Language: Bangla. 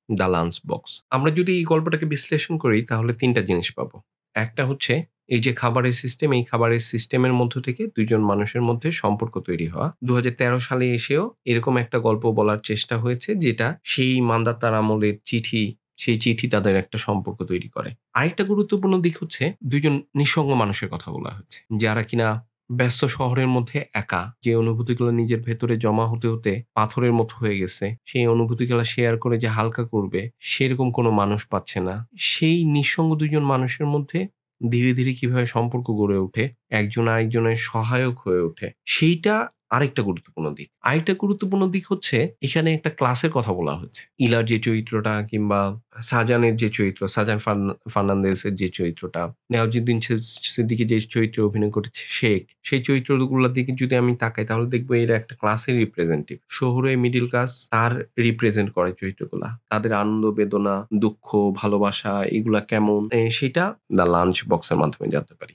The lunch box. আমরা যদি এই গল্পটাকে বিশ্লেষণ করি তাহলে ৩ টা জিনিস পাবো। একটা হচ্ছে এই যে খাবারের সিস্টেম, এই খাবারের সিস্টেমের মধ্য থেকে ২ জন মানুষের মধ্যে সম্পর্ক তৈরি হওয়া। ২০১৩ সালে এসেও এরকম একটা গল্প বলার চেষ্টা হয়েছে যেটা সেই মান্দাতার আমলের চিঠি, সেই চিঠি তাদের একটা সম্পর্ক তৈরি করে। আরেকটা গুরুত্বপূর্ণ দিক হচ্ছে ২ জন নিঃসঙ্গ মানুষের কথা বলা হয়েছে। যারা কিনা ব্যস্ত শহরের মধ্যে একা, যে অনুভূতিগুলো নিজের ভেতরে জমা হতে, হতে পাথরের মতো হয়ে গেছে, সেই অনুভূতিগুলা শেয়ার করে যে হালকা করবে, সেরকম কোনো মানুষ পাচ্ছে না। সেই নিঃসঙ্গ ২ জন মানুষের মধ্যে ধীরে, ধীরে কিভাবে সম্পর্ক গড়ে ওঠে, একজন আরেকজনের সহায়ক হয়ে ওঠে, সেইটা আরেকটা গুরুত্বপূর্ণ দিক। আরেকটা গুরুত্বপূর্ণ দিক হচ্ছে এখানে একটা ক্লাসের কথা বলা হচ্ছে। ইলার যে চরিত্রটা কিংবা সাজানের যে চরিত্র, সাজান ফার্নান্দেজের যে চরিত্রটা, নেওয়াজুদ্দিন সিদ্দিকী যে চরিত্রে অভিনয় করেছে শেখ, সেই চরিত্রগুলোর দিকে যদি আমি তাকাই তাহলে দেখবো এরা একটা ক্লাসের রিপ্রেজেন্টেটিভ। শহুরে মিডল ক্লাস তার রিপ্রেজেন্ট করে চরিত্রগুলা। তাদের আনন্দ, বেদনা, দুঃখ, ভালোবাসা এগুলা কেমন সেটা দ্য লাঞ্চ বক্সের মাধ্যমে জানতে পারি।